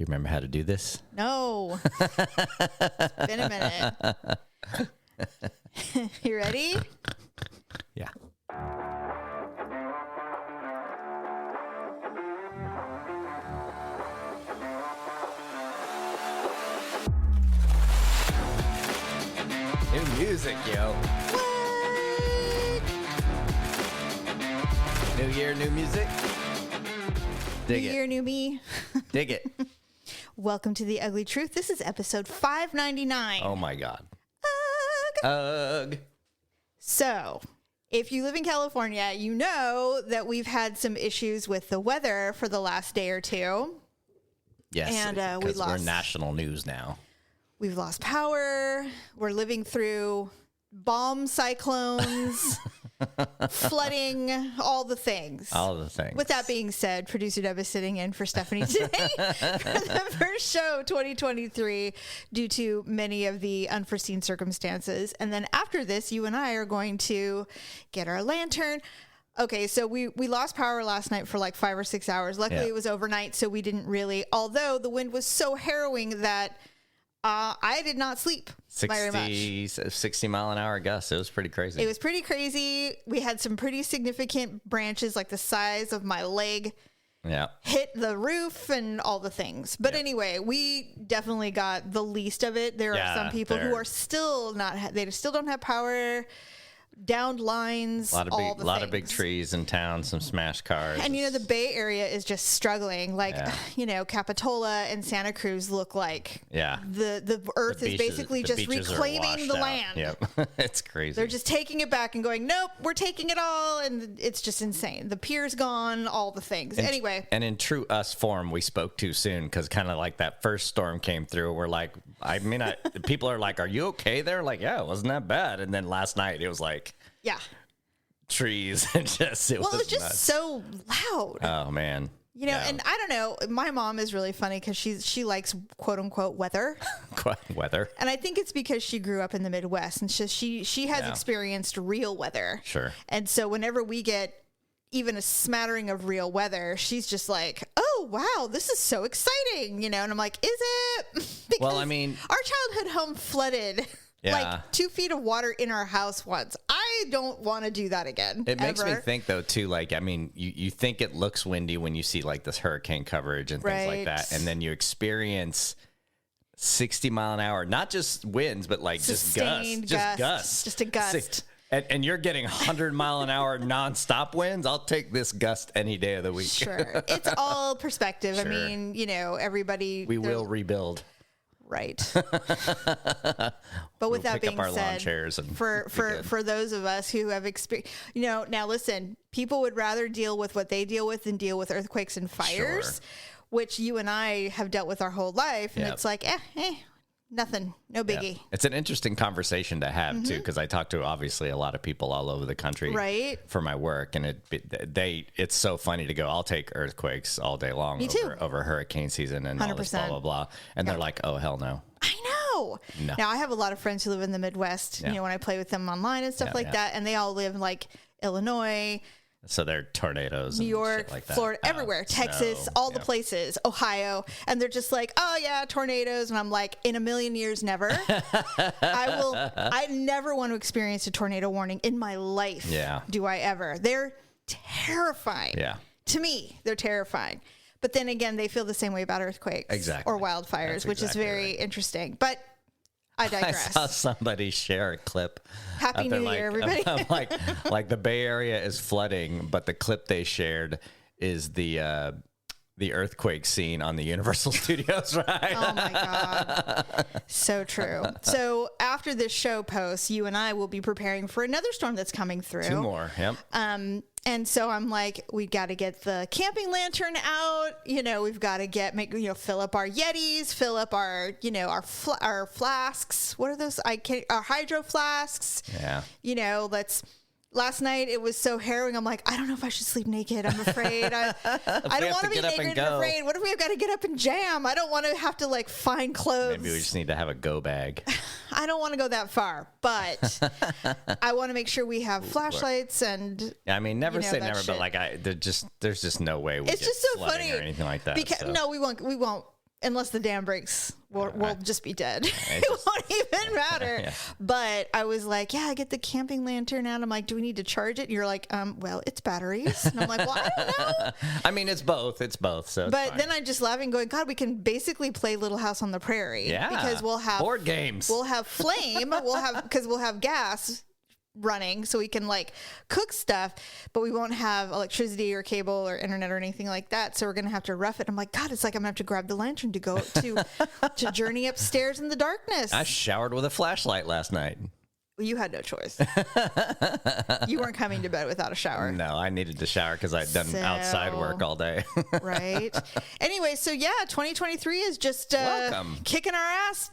you remember how to do this? No. It's been a minute. You ready? Yeah. New music, yo. What? New year, new music. Dig New it. year, new me. Dig it. Welcome to the Ugly Truth. This is episode 599. Oh my God. Ugh. Ugh. So, if you live in California, you know that we've had some issues with the weather for the last day or two. Yes, And, because we're national news now. We've lost power. We're living through bomb cyclones, flooding, all the things. All the things. With that being said, producer Deb is sitting in for Stephanie today for the first show 2023 due to many of the unforeseen circumstances. And then after this, you and I are going to get our lantern. Okay, so we lost power last night for like 5 or 6 hours. Luckily, It was overnight, so we didn't really, although the wind was so harrowing that I did not sleep very much. 60 mile an hour gusts. It was pretty crazy. It was pretty crazy. We had some pretty significant branches, like the size of my leg, hit the roof and all the things. But anyway, we definitely got the least of it. There are some people who are still not, they still don't have power. Downed lines, a lot of big trees in town, some smashed cars. And, you know, the Bay Area is just struggling. Like, you know, Capitola and Santa Cruz look like the earth is basically just reclaiming the land. Yep. It's crazy. They're just taking it back and going, nope, we're taking it all. And it's just insane. The pier's gone, all the things. Anyway. And in true us form, we spoke too soon because kind of like that first storm came through. We're like, people are like, are you okay there? Like, yeah, it wasn't that bad. And then last night it was like, trees and it was just nuts. So loud. Oh man, you know, and I don't know. My mom is really funny because she likes quote unquote weather. Weather, and I think it's because she grew up in the Midwest and she has experienced real weather. Sure. And so whenever we get even a smattering of real weather, she's just like, oh wow, this is so exciting, you know. And I'm like, is it? Because well, I mean, our childhood home flooded. Like 2 feet of water in our house once. I don't want to do that again. It makes me think, though, too, like, I mean, you think it looks windy when you see, like, this hurricane coverage and things like that. And then you experience 60 mile an hour, not just winds, but, like, sustained just gusts. Just a gust. And you're getting 100 mile an hour nonstop winds. I'll take this gust any day of the week. Sure. It's all perspective. Sure. I mean, you know, everybody. We will rebuild. Right. But with that being said, for those of us who have experienced, you know, now listen, people would rather deal with what they deal with than deal with earthquakes and fires, which you and I have dealt with our whole life. And it's like, nothing, no biggie. Yeah. It's an interesting conversation to have too, because I talk to obviously a lot of people all over the country for my work, and it's so funny to go, I'll take earthquakes all day long over hurricane season and 100%. All this blah blah blah, and they're like, oh hell no. I know. No. Now I have a lot of friends who live in the Midwest. You know, when I play with them online and stuff like that, and they all live in like Illinois. So they're tornadoes, New York, shit like that. Florida, everywhere, Texas, all the places, Ohio, and they're just like, oh yeah, tornadoes, and I'm like, in a million years, never. I never want to experience a tornado warning in my life. Yeah. Do I ever? They're terrifying. Yeah. To me, they're terrifying. But then again, they feel the same way about earthquakes or wildfires, which is very interesting. But I digress. I saw somebody share a clip. Happy New Year, everybody. like the Bay Area is flooding, but the clip they shared is the earthquake scene on the Universal Studios ride. Oh my God. So true. So after this show posts, you and I will be preparing for another storm that's coming through. 2 more. Yep. And so I'm like, we got to get the camping lantern out. You know, we've got to fill up our Yetis, fill up our, you know, our flasks. What are those? Our hydro flasks. Yeah. You know, last night it was so harrowing. I'm like, I don't know if I should sleep naked. I'm afraid. I don't want to be naked and afraid. What if we've got to get up and jam? I don't want to have to like find clothes. Maybe we just need to have a go bag. I don't want to go that far, but I want to make sure we have flashlights and. I mean, never say never, but like there's just no way we it's get just so flooding funny or anything like that. Because no, we won't. unless the dam breaks, we'll just be dead. It won't even matter. Yeah. But I was like, I get the camping lantern out. I'm like, do we need to charge it? And you're like, well, it's batteries. And I'm like, well, I don't know. I mean, it's both. So but then I'm just laughing, going, God, we can basically play Little House on the Prairie. Yeah. Because we'll have board games. We'll have flame. We'll have gas running, so we can like cook stuff, but we won't have electricity or cable or internet or anything like that, so we're gonna have to rough it. I'm like, God, it's like I'm gonna have to grab the lantern to go to journey upstairs in the darkness. I showered with a flashlight last night. You had no choice. You weren't coming to bed without a shower. No, I needed to shower because I'd done outside work all day. Right. Anyway, so 2023 is just kicking our ass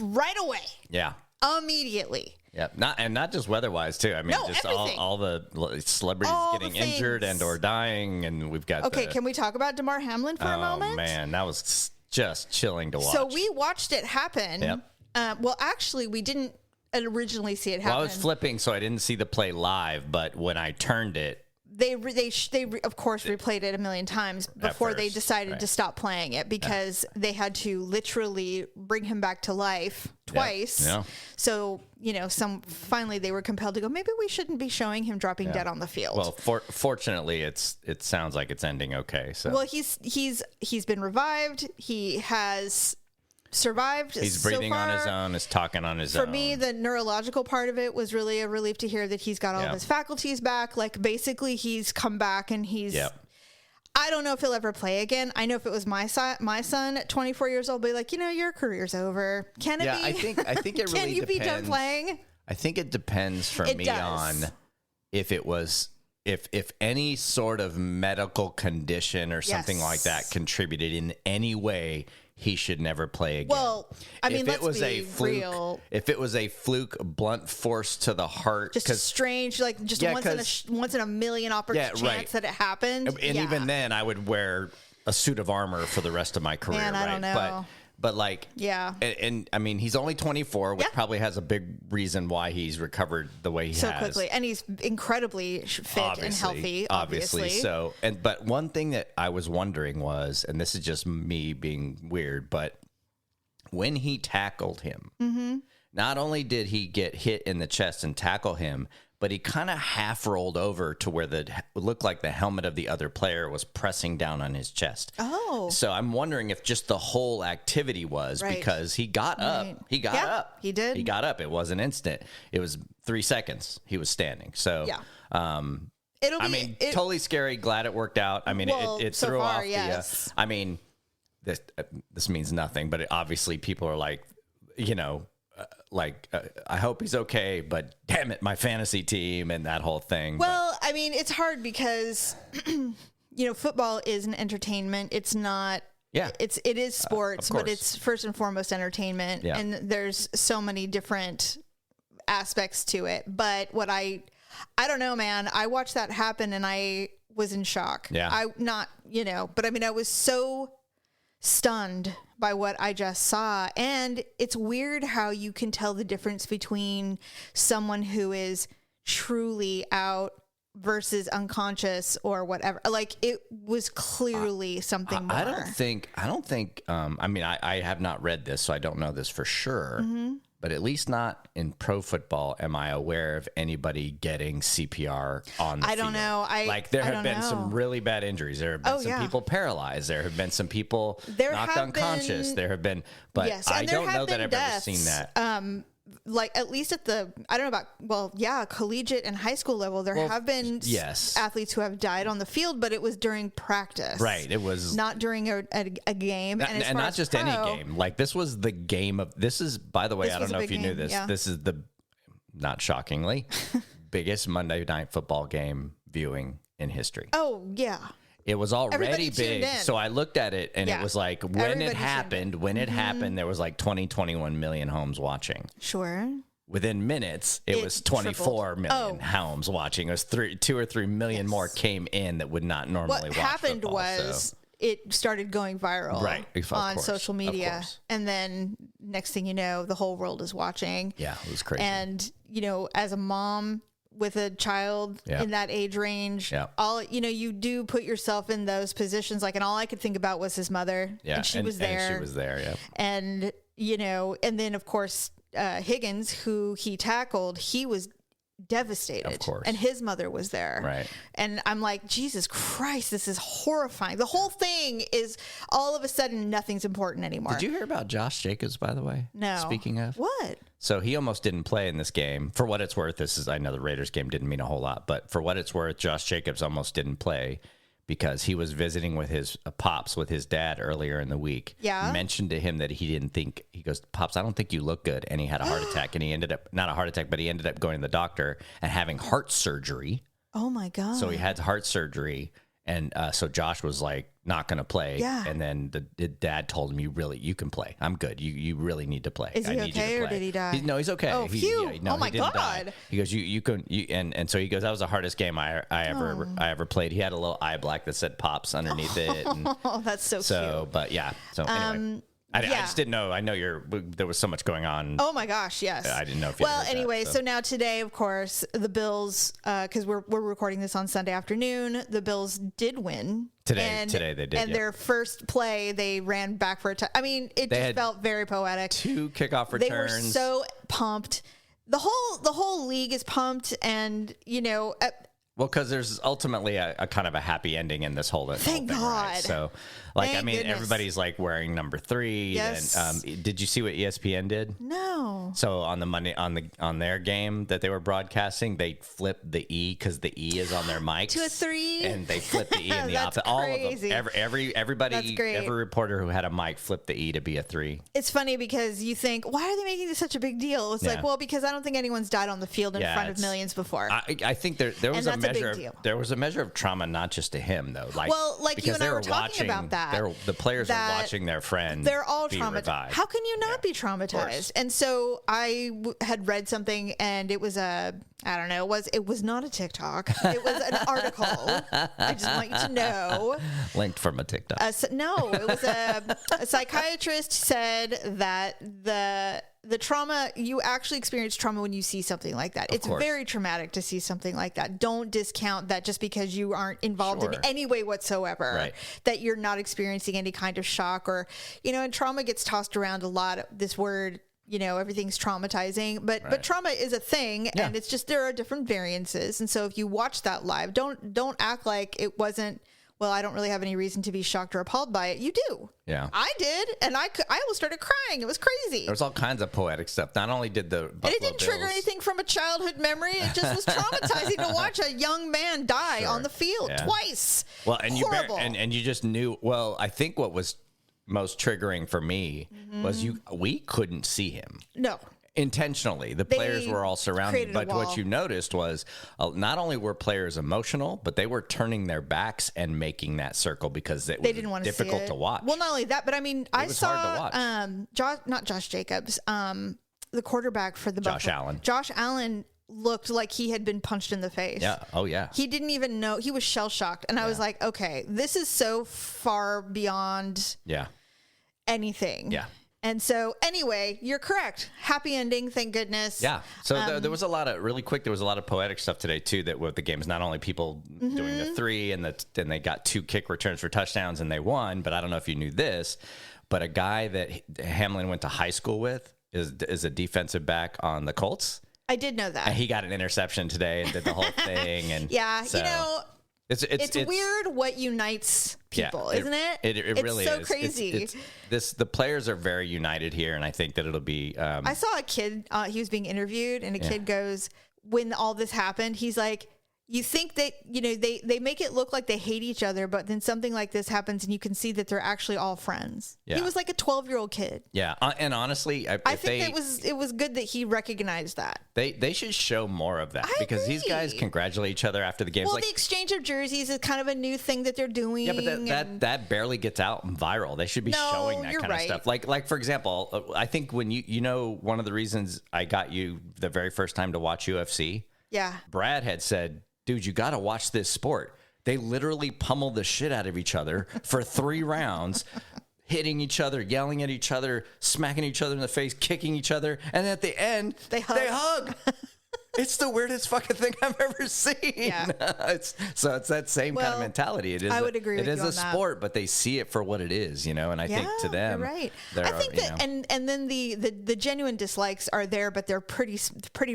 right away. Yeah. Immediately. Yeah, not just weather-wise too. I mean, just all the celebrities getting injured and or dying, and we've got. Okay, can we talk about Damar Hamlin for a moment? Oh man, that was just chilling to watch. So we watched it happen. Yep. Well, actually, we didn't originally see it happen. Well, I was flipping, so I didn't see the play live. But when I turned it, they of course replayed it a million times before they decided to stop playing it, because they had to literally bring him back to life twice. Yeah. So finally they were compelled to go, maybe we shouldn't be showing him dropping dead on the field. Well, fortunately, it sounds like it's ending okay. So well, he's been revived. He has survived. He's breathing on his own, is talking on his own. For me, the neurological part of it was really a relief to hear that he's got all of his faculties back. Like, basically, he's come back, and he's... Yep. I don't know if he'll ever play again. I know if it was my son at 24 years old, be like, your career's over. Can it be? I think it really Can you depends. be done playing? I think it depends for me on if it was... If any sort of medical condition or something like that contributed in any way, he should never play again. Well, I mean, let's be real. If it was a fluke, blunt force to the heart, just strange, like just once in a million chance that it happened. And even then, I would wear a suit of armor for the rest of my career. Man, I don't know. But like, and I mean, he's only 24, which probably has a big reason why he's recovered the way he has. So quickly. And he's incredibly fit and healthy, obviously. So, but one thing that I was wondering was, and this is just me being weird, but when he tackled him, not only did he get hit in the chest and tackle him, but he kind of half rolled over to where it looked like the helmet of the other player was pressing down on his chest. Oh. So I'm wondering if just the whole activity was because he got up. He got up. He did. He got up. It wasn't instant. It was 3 seconds. He was standing. So, totally scary. Glad it worked out. I mean, it so threw far, off the, I mean, this means nothing, but obviously people are like, I hope he's okay, but damn it, my fantasy team and that whole thing. Well, I mean, it's hard because, football is an entertainment. It's not, it is sports, but it's first and foremost entertainment. Yeah. And there's so many different aspects to it. But I don't know, man, I watched that happen and I was in shock. Yeah. But I mean, I was so stunned by what I just saw. And it's weird how you can tell the difference between someone who is truly out versus unconscious or whatever. Like, it was clearly something more. I don't think, I mean, I have not read this, so I don't know this for sure. Mm-hmm. But at least not in pro football am I aware of anybody getting CPR on the field. I don't know. There have been some really bad injuries. There have been some people paralyzed. There have been some people knocked unconscious. There have been, but I don't know that I've ever seen that. Like, at least at the, I don't know about, collegiate and high school level, there have been athletes who have died on the field, but it was during practice. Right. It was not during a game. And not just any game. Like, this was the game of, this is, by the way, I don't know if you knew this. Yeah. This is the, not shockingly, biggest Monday Night Football game viewing in history. Oh, yeah. It was already big. So I looked at it and it was like, when it happened, there was like 21 million homes watching. Sure. Within minutes, it was 24 million homes watching. It was 2 or 3 million more came in that would not normally watch football. What happened was it started going viral on social media. And then next thing you know, the whole world is watching. Yeah, it was crazy. And, as a mom, with a child in that age range. All you do put yourself in those positions. Like, and all I could think about was his mother. And she was there. And she was there. Yeah. And and then of course Higgins, who he tackled, he was devastated. Of course. And his mother was there. Right. And I'm like, Jesus Christ, this is horrifying. The whole thing is all of a sudden nothing's important anymore. Did you hear about Josh Jacobs, by the way? No. Speaking of. What? So he almost didn't play in this game. For what it's worth, I know the Raiders game didn't mean a whole lot, but for what it's worth, Josh Jacobs almost didn't play because he was visiting with his pops, with his dad earlier in the week. Yeah. Mentioned to him that he goes, Pops, I don't think you look good. And he had a heart attack. And he ended up, not a heart attack, but he ended up going to the doctor and having heart surgery. Oh, my God. So he had heart surgery. And so Josh was like, not going to play. Yeah. And then the dad told him, you can play. I'm good. You really need to play. Is he I need okay you to or play. did he die? No, he's okay. Oh, phew. No, oh my he didn't God. Die. He goes, and so he goes, that was the hardest game I ever played. He had a little eye black that said Pops underneath it. And oh, that's so cute. But yeah. So anyway. I just didn't know. I know there was so much going on. Oh my gosh, yes. I didn't know if you Well, heard anyway, that, so now today, of course, the Bills, because we're recording this on Sunday afternoon, the Bills did win. Today they did. And their first play, they ran back for a touchdown. I mean, it just felt very poetic. 2 kickoff returns. They were so pumped. The whole league is pumped, and well, because there's ultimately a kind of a happy ending in this whole thing. Thank God. Right? So, like, Thank goodness. Everybody's like wearing number 3. Yes. And did you see what ESPN did? No. So on the Monday on their game that they were broadcasting, they flipped the E because the E is on their mics to a 3, and they flipped the E in the That's opposite. All crazy. of them. Everybody. That's great. Every reporter who had a mic flipped the E to be a 3. It's funny because you think, why are they making this such a big deal? It's like, well, because I don't think anyone's died on the field in front of millions before. I think there was a measure. There was a measure of trauma, not just to him though. Like you and I were talking about that. The players were watching their friend. They're all traumatized. How can you not be traumatized? And so I had read something, and it was it was not a TikTok. It was an article. I just want you to know. Linked from a TikTok. No, it was a psychiatrist said that the trauma, you actually experience trauma when you see something like that. It's very traumatic to see something like that. Don't discount that just because you aren't involved in any way whatsoever, that you're not experiencing any kind of shock or, and trauma gets tossed around a lot. This word, everything's traumatizing, but trauma is a thing, and it's just, there are different variances. And so if you watch that live, don't act like it wasn't, well, I don't really have any reason to be shocked or appalled by it. You do. Yeah. I did. And I almost started crying. It was crazy. There was all kinds of poetic stuff. Not only did the Buffalo it didn't trigger anything from a childhood memory. It just was traumatizing to watch a young man die on the field twice. Well, and horrible. you just knew. Well, I think what was most triggering for me was we couldn't see him. No. Intentionally, the players were all surrounded, but what you noticed was not only were players emotional, but they were turning their backs and making that circle because they didn't want difficult to watch. Well, not only that, but I mean, I saw hard to watch. not Josh Jacobs, the quarterback for the Josh Allen. Josh Allen looked like he had been punched in the face. Yeah. Oh, yeah. He didn't even know. He was shell shocked, and I was like, okay, this is so far beyond anything. Yeah. And so, anyway, you're correct. Happy ending, thank goodness. Yeah. So there was a lot of, really quick, there was a lot of poetic stuff today, too, that with the games, not only people doing the 3, and then they got 2 kick returns for touchdowns and they won, but I don't know if you knew this, but a guy that Hamlin went to high school with is a defensive back on the Colts. I did know that. And he got an interception today and did the whole thing. And so, It's weird what unites people, isn't it? It really is. It's so crazy. The players are very united here, and I think that it'll be. I saw a kid. He was being interviewed, and a kid goes, "When all this happened, he's like, you think that they make it look like they hate each other, but then something like this happens, and you can see that they're actually all friends." Yeah. He was like a 12-year-old kid. Yeah, and honestly, I think it was good that he recognized that. They should show more of that because these guys congratulate each other after the games. Well, the exchange of jerseys is kind of a new thing that they're doing. Yeah, but that barely gets out viral. They should be showing that kind of stuff. Like for example, I think when one of the reasons I got you the very first time to watch UFC. Yeah, Brad had said, dude, you got to watch this sport. They literally pummel the shit out of each other for 3 rounds, hitting each other, yelling at each other, smacking each other in the face, kicking each other. And at the end, they hug. It's the weirdest fucking thing I've ever seen. Yeah. It's that same kind of mentality. It is. I would agree with you on that. It is a sport, but they see it for what it is, and I think to them, you're right. I think that, and then the genuine dislikes are there, but they're pretty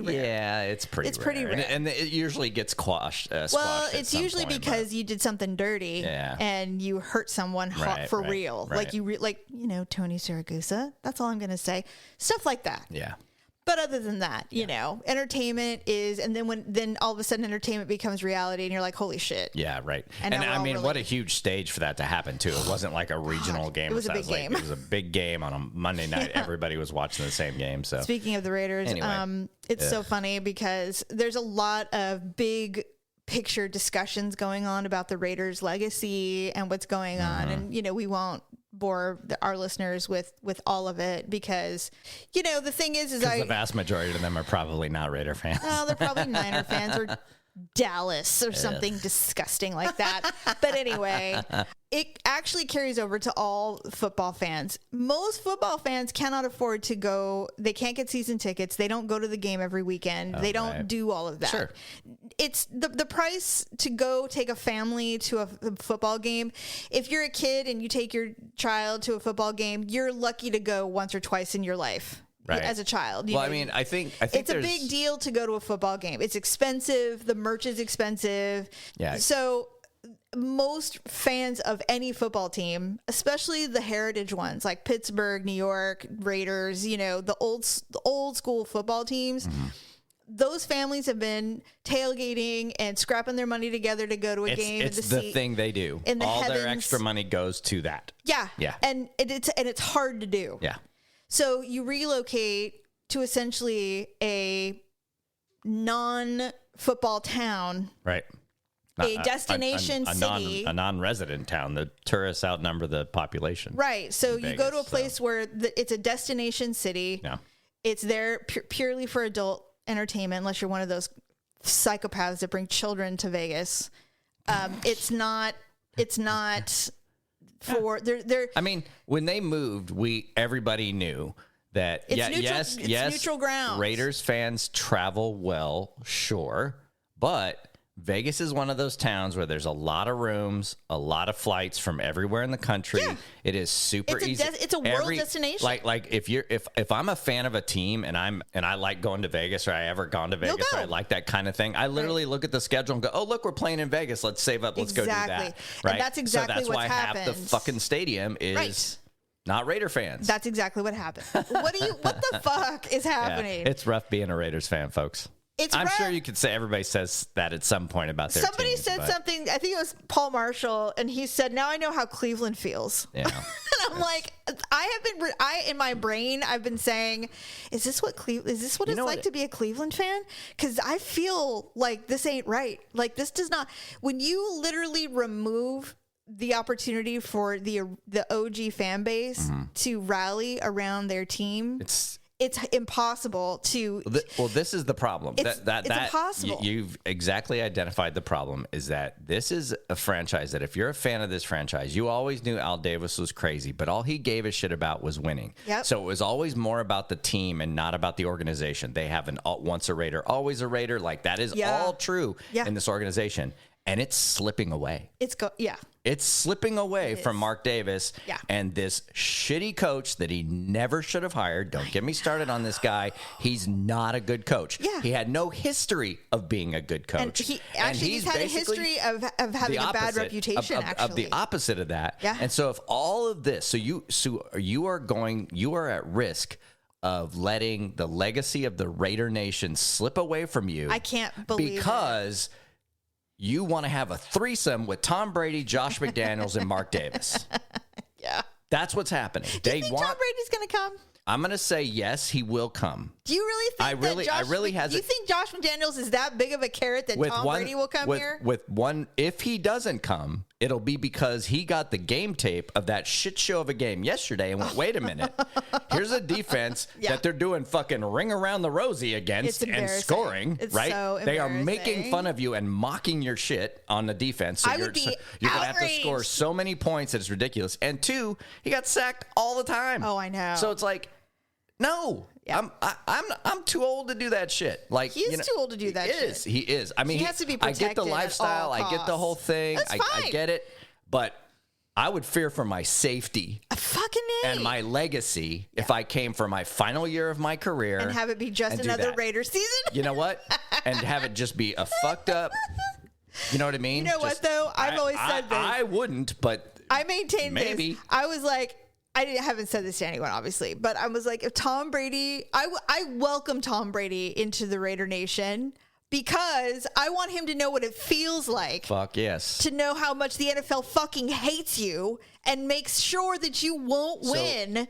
rare. Yeah, it's pretty rare. And it usually gets squashed. Well, it's usually because you did something dirty, and you hurt someone for real. Right. Like Tony Siragusa. That's all I'm gonna say. Stuff like that. Yeah. But other than that, entertainment is, and then all of a sudden entertainment becomes reality, and you're like, holy shit. Yeah, right. And I mean, what a huge stage for that to happen too. It wasn't like a regional game. It was a big game. It was a big game on a Monday night. Everybody was watching the same game. So speaking of the Raiders, anyway, it's so funny because there's a lot of big picture discussions going on about the Raiders' legacy and what's going on, and we won't bore our listeners with all of it because the thing is the vast majority of them are probably not Raider fans. Oh, they're probably Niner fans or Dallas or something disgusting like that. But anyway, it actually carries over to all football fans. Most football fans cannot afford to go. They can't get season tickets. They don't go to the game every weekend. They don't do all of that. Sure. It's the price to go take a family to a football game. If you're a kid and you take your child to a football game, you're lucky to go once or twice in your life. Right. As a child. Well, I mean, I think it's a big deal to go to a football game. It's expensive. The merch is expensive. Yeah. So most fans of any football team, especially the heritage ones like Pittsburgh, New York, Raiders, the old school football teams, those families have been tailgating and scrapping their money together to go to a game. It's the thing they do. All their extra money goes to that. Yeah. Yeah. And it's hard to do. Yeah. So you relocate to essentially a non-football town. Right. A destination city. A non-resident town. The tourists outnumber the population. Right. So you go to a place where it's a destination city. Yeah. It's there purely for adult entertainment, unless you're one of those psychopaths that bring children to Vegas. It's not for they're I mean, when they moved, everybody knew that it's neutral ground. Raiders fans travel well, sure, but Vegas is one of those towns where there's a lot of rooms, a lot of flights from everywhere in the country. Yeah. It is super easy. It's a world destination. Like if I'm a fan of a team and I like going to Vegas, or I ever gone to Vegas, or I like that kind of thing, I literally look at the schedule and go, oh, look, we're playing in Vegas. Let's save up. Let's go do that. Right. And that's exactly that's what's why happened. Half the fucking stadium is not Raider fans. That's exactly what happened. What the fuck is happening? Yeah, it's rough being a Raiders fan, folks. I'm sure you could say everybody says that at some point about their Somebody teams, said something, I think it was Paul Marshall, and he said, now I know how Cleveland feels. Yeah. And I'm like, in my brain, I've been saying, is this what it's like to be a Cleveland fan? Because I feel like this ain't right. Like this does not, when you literally remove the opportunity for the OG fan base to rally around their team, it's impossible to. Well, this is the problem. It's impossible. You've exactly identified the problem. Is that this is a franchise that if you're a fan of this franchise, you always knew Al Davis was crazy, but all he gave a shit about was winning. Yep. So it was always more about the team and not about the organization. They have an once a Raider, always a Raider. Like that is all true in this organization. And it's slipping away. It's slipping away from Mark Davis and this shitty coach that he never should have hired. Don't get me started on this guy. He's not a good coach. Yeah. He had no history of being a good coach. And he's had a history of having a bad reputation, of the opposite of that. Yeah. And so if all of this, so you are at risk of letting the legacy of the Raider Nation slip away from you. I can't believe because you want to have a threesome with Tom Brady, Josh McDaniels, and Mark Davis. Yeah. That's what's happening. Do you think Tom Brady's going to come? I'm going to say yes, he will come. Do you really think do you think Josh McDaniels is that big of a carrot that Tom Brady will come here? If he doesn't come, it'll be because he got the game tape of that shit show of a game yesterday and went, wait a minute, here's a defense that they're doing fucking ring around the rosy against and scoring, right? So they are making fun of you and mocking your shit on the defense. So you're going to have to score so many points that it's ridiculous. And two, he got sacked all the time. Oh, I know. So it's like, no, Yeah. I'm too old to do that shit. Like he's too old to do that shit. He is. I mean, he has to be protected. I get the lifestyle. I get the whole thing. I get it. But I would fear for my safety. Fucking A. And my legacy if I came for my final year of my career. And have it be just another Raiders season. You know what? And have it just be a fucked up. You know what I mean? You know what, though? I've always said this. I wouldn't, but I maintain maybe. This. I was like, haven't said this to anyone, obviously, but I was like, if Tom Brady, I welcome Tom Brady into the Raider Nation because I want him to know what it feels like. Fuck yes. To know how much the NFL fucking hates you and makes sure that you won't win.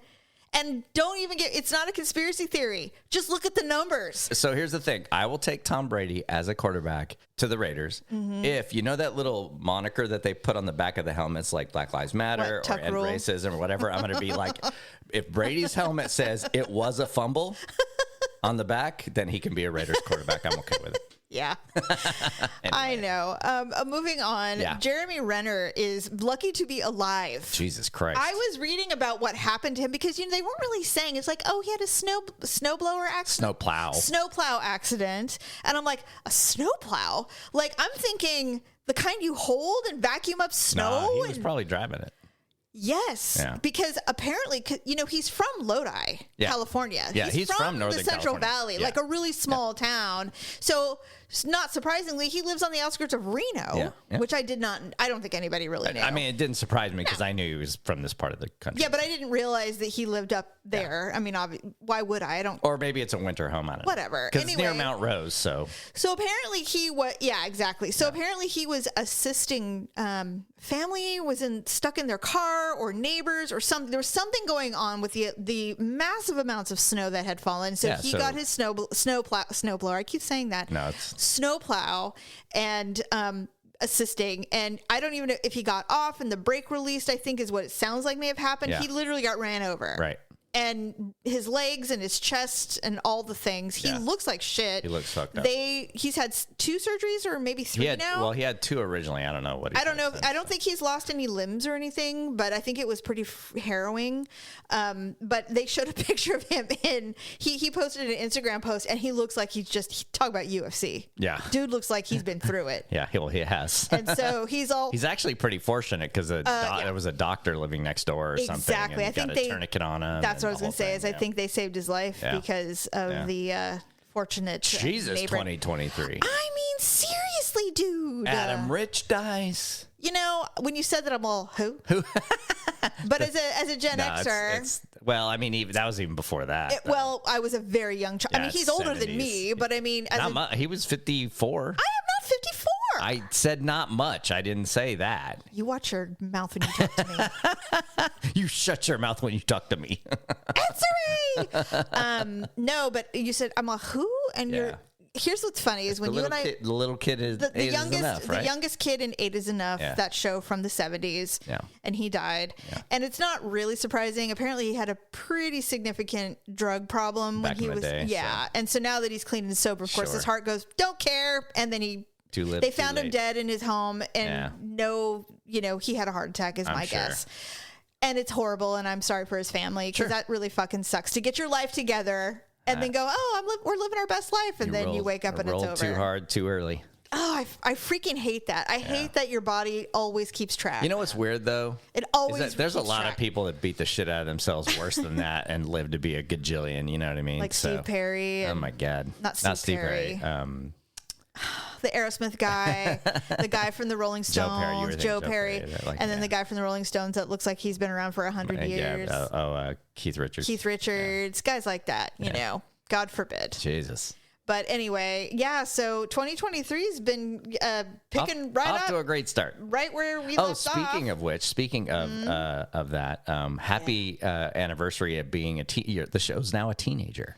And don't even it's not a conspiracy theory. Just look at the numbers. So here's the thing. I will take Tom Brady as a quarterback to the Raiders. Mm-hmm. If you know that little moniker that they put on the back of the helmets, like Black Lives Matter or end racism or whatever, I'm going to be like, if Brady's helmet says it was a fumble on the back, then he can be a Raiders quarterback. I'm okay with it. Yeah, anyway. I know. Moving on, Jeremy Renner is lucky to be alive. Jesus Christ. I was reading about what happened to him because, they weren't really saying. It's like, oh, he had a snowblower accident. Snowplow accident. And I'm like, a snowplow? Like, I'm thinking the kind you hold and vacuum up snow? He was probably driving it. Yes, because apparently, he's from Lodi, California. Yeah, he's from Northern the Central California. Valley, like a really small town. So, not surprisingly, he lives on the outskirts of Reno, which I don't think anybody really knew. I mean, it didn't surprise me because I knew he was from this part of the country. Yeah, but I didn't realize that he lived up there. I mean, why would I? I don't. Or maybe it's a winter home. I don't know. Whatever. Because it's near Mount Rose, so. So apparently he was. Yeah, exactly. So apparently he was assisting. Family was stuck in their car or neighbors or something. There was something going on with the massive amounts of snow that had fallen. So he got his snowblower. I keep saying that. No, it's snowplow and assisting. And I don't even know if he got off and the brake released, I think is what it sounds like may have happened. Yeah. He literally got ran over. Right. And his legs and his chest and all the things. He looks like shit. He looks fucked up. He's had 2 surgeries or maybe 3 now. Well, he had 2 originally. I don't know what. I don't know. I don't think he's lost any limbs or anything, but I think it was pretty harrowing. But they showed a picture of him he posted an Instagram post and he looks like talk about UFC. Yeah. Dude looks like he's been through it. Yeah, he has. And so he's actually pretty fortunate because there was a doctor living next door or something. Exactly. I think they got a tourniquet on him. That's what I was going to say. I think they saved his life because of the fortunate Jesus neighbor. 2023. I mean, seriously, dude. Adam Rich dies. When you said that, I'm all, who? But as a Gen Xer. Well, I mean, that was even before that. I was a very young child. I mean, he's older than me, but I mean. He was 54. I am not 54. I said not much. I didn't say that. You watch your mouth when you talk to me. You shut your mouth when you talk to me. Answer me. No, but you said, I'm a who? And here's what's funny is when you and I. The little kid is the youngest, enough, right? The youngest kid in 8 is Enough, that show from the 70s. Yeah. And he died. Yeah. And it's not really surprising. Apparently, he had a pretty significant drug problem back when he in was. The day, yeah. So. And so now that he's clean and sober, of course, his heart goes, don't care. And then they found him dead in his home. And he had a heart attack, is my guess. And it's horrible. And I'm sorry for his family because that really fucking sucks to get your life together. And then go, we're living our best life. And then you wake up and it's over. Too hard, too early. Oh, I freaking hate that. I hate that your body always keeps track. You know what's weird, though? It always there's a lot of people that beat the shit out of themselves worse than that and live to be a gajillion. You know what I mean? Like Steve Perry. Oh, my God. Not Steve Perry. The Aerosmith guy, the guy from the Rolling Stones, Joe Perry, and then the guy from the Rolling Stones that looks like he's been around for 100 years. Keith Richards. Guys like that, you know, God forbid. Jesus. But anyway, so 2023 has been picking off to a great start. Right where we left off. Speaking of that, happy anniversary of being the show's now a teenager.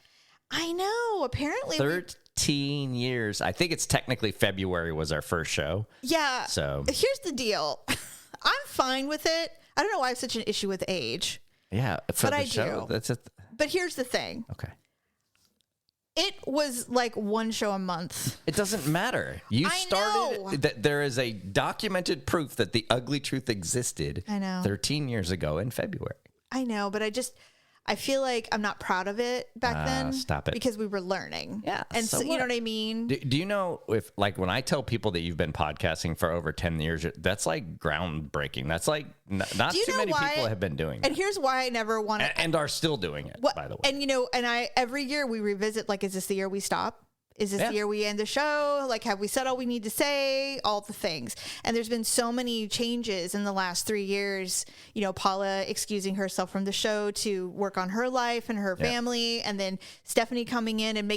I know. Apparently 13 years. I think it's technically February was our first show. Yeah. So here's the deal. I'm fine with it. I don't know why I have such an issue with age. Yeah. But I do. But here's the thing. Okay. It was like one show a month. It doesn't matter. You started. There is a documented proof that the Uglee Truth existed. I know. 13 years ago in February. I know, but I feel like I'm not proud of it back then. Stop it. Because we were learning. Yeah. And so you know what I mean? Do you know if, like, when I tell people that you've been podcasting for over 10 years, that's like groundbreaking. That's like not too many people have been doing it. And here's why I never want to. And are still doing it, by the way. And, every year we revisit, like, is this the year we stop? Is this the year we end the show? Like, have we said all we need to say? All the things. And there's been so many changes in the last 3 years. Paula excusing herself from the show to work on her life and her family. And then Stephanie coming in and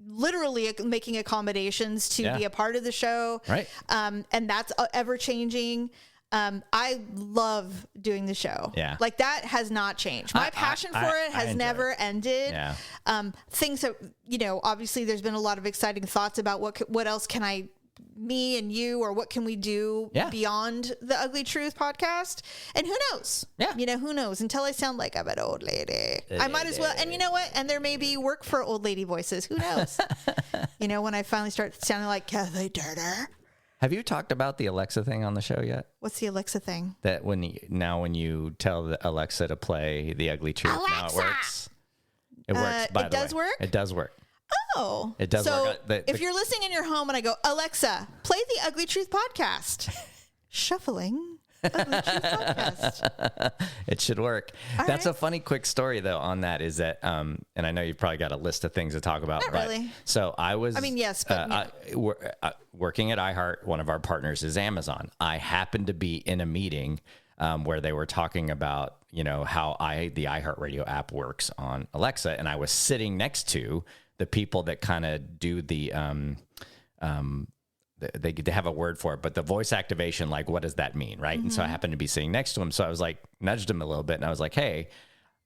literally making accommodations to be a part of the show. Right. And that's ever changing. I love doing the show. Yeah. Like, that has not changed. My passion for it has never ended. Yeah. Things that, obviously there's been a lot of exciting thoughts about what else can me and you, or what can we do beyond the Ugly Truth podcast? And who knows? Yeah. Who knows? Until I sound like I'm an old lady. I might as well. And you know what? And there may be work for old lady voices. Who knows? When I finally start sounding like Kathy Turner. Have you talked about the Alexa thing on the show yet? What's the Alexa thing? That when you tell the Alexa to play The Ugly Truth, now it works. It works, by the way. It does work? It does work. Oh. It does work. If you're listening in your home and I go, Alexa, play the Ugly Truth podcast. Shuffling. Ugly Truth podcast. It should work. That's a funny quick story though on that is that and I know you've probably got a list of things to talk about. Not really. So yes, but working at iHeart, one of our partners is Amazon. I happened to be in a meeting where they were talking about how the iHeartRadio app works on Alexa, and I was sitting next to the people that kind of do the they have a word for it, but the voice activation, like, what does that mean, right? Mm-hmm. And so I happened to be sitting next to him, so I was like, nudged him a little bit, and I was like, hey,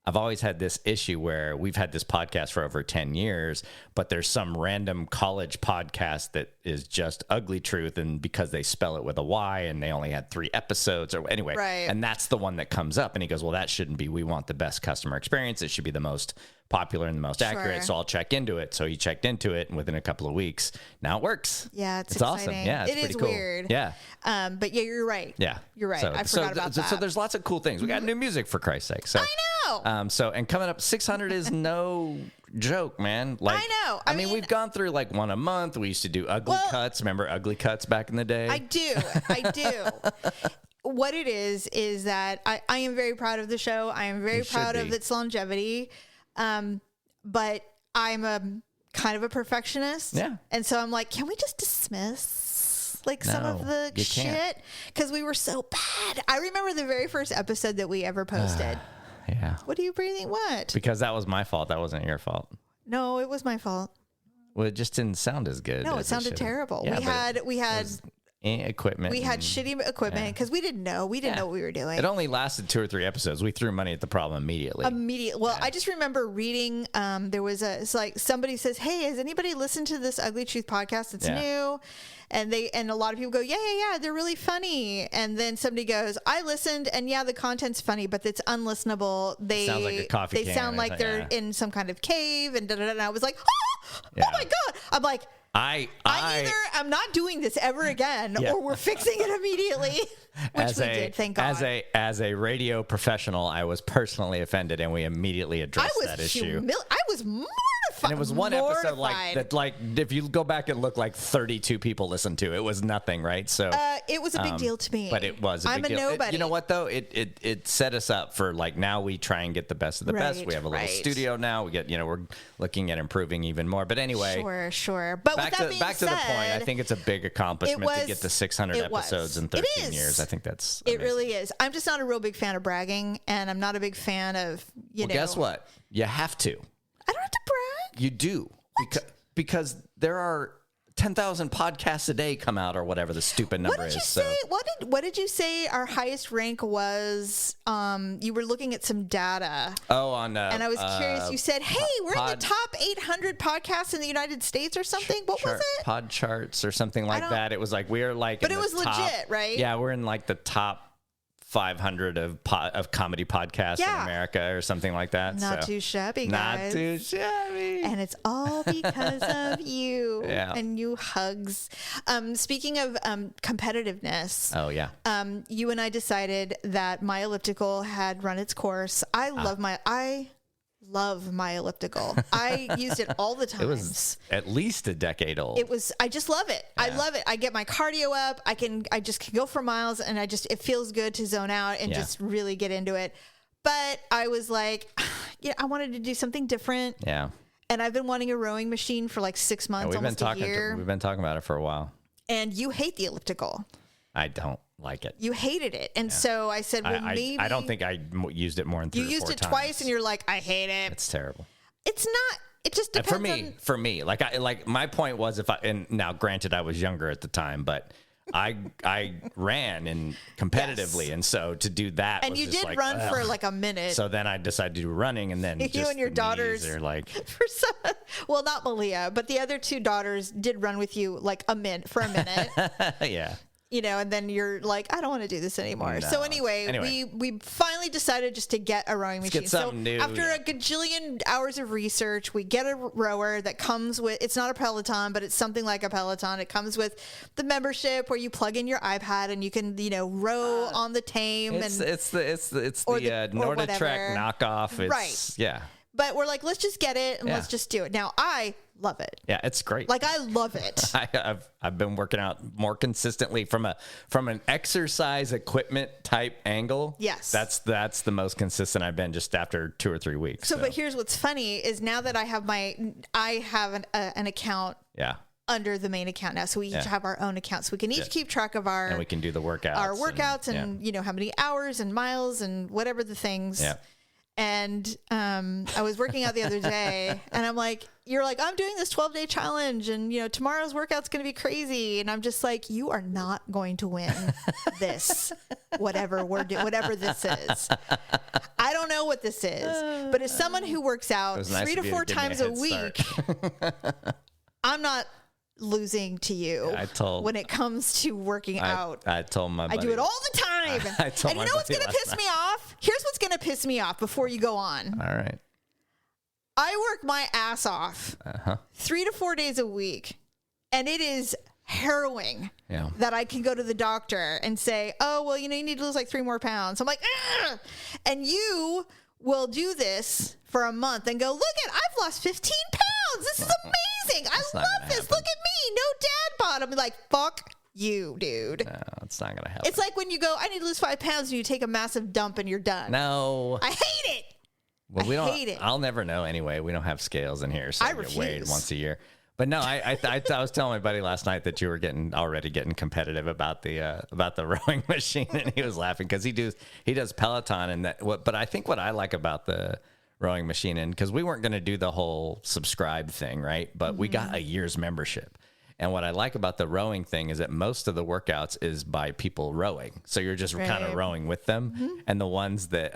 I've always had this issue where we've had this podcast for over 10 years, but there's some random college podcast that is just Ugly Truth, and because they spell it with a Y and they only had 3 episodes or anyway, and that's the one that comes up. And he goes, well, that shouldn't be. We want the best customer experience. It should be the most popular and the most accurate. So I'll check into it. So he checked into it, and within a couple of weeks, now it works. Yeah, it's awesome. Yeah, it's pretty cool. Weird. Yeah. But yeah, you're right. Yeah. You're right. I forgot about that. So there's lots of cool things. We got new music, for Christ's sake. So, I know. And coming up, 600 is no joke, man. Like, I know. I mean, we've gone through like one a month. We used to do ugly cuts. Remember Ugly Cuts back in the day? I do. What it is that I am very proud of the show. I am very proud of its longevity. But I'm a kind of a perfectionist. Yeah. And so I'm like, can we just dismiss some of the shit? Because we were so bad. I remember the very first episode that we ever posted. Yeah. What are you breathing? What? Because that was my fault. That wasn't your fault. No, it was my fault. Well, it just didn't sound as good. No, it sounded terrible. Yeah, we had equipment. We had shitty equipment because we didn't know. We didn't know what we were doing. It only lasted 2 or 3 episodes. We threw money at the problem immediately. Well, I just remember reading. There was it's like somebody says, "Hey, has anybody listened to this Ugly Truth podcast? It's new." And a lot of people go, yeah, they're really funny. And then somebody goes, I listened, and the content's funny, but it's unlistenable. Sounds like a coffee can. They sound like they're in some kind of cave, and and I was like, oh my God. I'm like, I either I'm not doing this ever again, or we're fixing it immediately. Which we did, thank God. As a radio professional, I was personally offended, and we immediately addressed that issue. I was mortified. And it was one episode like if you go back and look, like 32 people listened to it. It was nothing, right? So it was a big deal to me. But it was a big deal. Nobody. You know what though? It set us up for now we try and get the best of the best. We have a little studio now. We get we're looking at improving even more. But anyway, sure. But back to the point. I think it's a big accomplishment to get to 600 episodes in 13 years. I think that's amazing. It really is. I'm just not a real big fan of bragging, and I'm not a big fan of guess what? You have to. I don't have to brag. You do. Because there are 10,000 podcasts a day come out, or whatever the stupid number is. What did you say our highest rank was? You were looking at some data. Oh, on and I was curious. You said, "Hey, we're in the top 800 podcasts in the United States, or something." What was it? Pod charts or something like that. It was like we're like. But it was legit, right? Yeah, we're in like the top 500 of comedy podcasts in America or something like that. Not too shabby, guys. Not too shabby. And it's all because of you and you hugs. Speaking of competitiveness. Oh, yeah. You and I decided that my elliptical had run its course. I love my elliptical. I used it all the time. It was at least a decade old. I just love it. Yeah. I love it. I get my cardio up. I just can go for miles, and it feels good to zone out and just really get into it. But I was like, I wanted to do something different. Yeah. And I've been wanting a rowing machine for like 6 months, almost a year. We've been talking about it for a while. And you hate the elliptical. I don't like it. You hated it. And so I said, well, maybe. I don't think I used it more than 3 or 4 times. You used it twice and you're like, I hate it. It's terrible. It's not. It just depends for me, like my point was and now granted I was younger at the time, but I ran and competitively. Yes. And so to do that. And was you just did like, run for like a minute. So then I decided to do running, and then you and your daughters are like, well, not Malia, but the other 2 daughters did run with you like a minute. Yeah. And then you're like, I don't want to do this anymore. No. So anyway, we finally decided just to get a rowing machine. Get something new, after a gajillion hours of research, we get a rower that comes with, it's not a Peloton, but it's something like a Peloton. It comes with the membership where you plug in your iPad and you can, row on the Tame. It's the Nordic-Trek knockoff. It's, right. Yeah. But we're like, let's just get it and let's just do it. Now, I love it. Yeah, it's great. Like, I love it. I've been working out more consistently from an exercise equipment type angle. Yes. That's the most consistent I've been just after 2 or 3 weeks. So, but here's what's funny is now that I have an account. Yeah. Under the main account now. So we each have our own account. So we can each keep track of and we can do the workouts. Our workouts and how many hours and miles and whatever the things. Yeah. And I was working out the other day and I'm like, you're like, I'm doing this 12-day challenge and, tomorrow's workout's going to be crazy. And I'm just like, you are not going to win this, whatever this is. I don't know what this is, but as someone who works out 3 to 4 times a week, I'm not losing to you when it comes to working out. I told my buddy. I do it all the time. And you know what's going to piss me off? Here's what's going to piss me off before you go on. All right. I work my ass off 3 to 4 days a week, and it is harrowing that I can go to the doctor and say, oh, well, you need to lose like 3 more pounds. I'm like, ugh! And you will do this for a month and go, I've lost 15 pounds. This is amazing. I love this. Look at me. No dad bod. I'm like, fuck you, dude. No, it's not going to happen. It's like when you go, I need to lose 5 pounds and you take a massive dump and you're done. No. I hate it. Well, hate it. I'll never know anyway. We don't have scales in here, so I get weighed once a year. But no, I was telling my buddy last night that you were already getting competitive about the rowing machine, and he was laughing because he does Peloton and that. But I think what I like about the rowing machine, and because we weren't going to do the whole subscribe thing, right? But we got a year's membership. And what I like about the rowing thing is that most of the workouts is by people rowing. So you're just kind of rowing with them. Mm-hmm. And the ones that,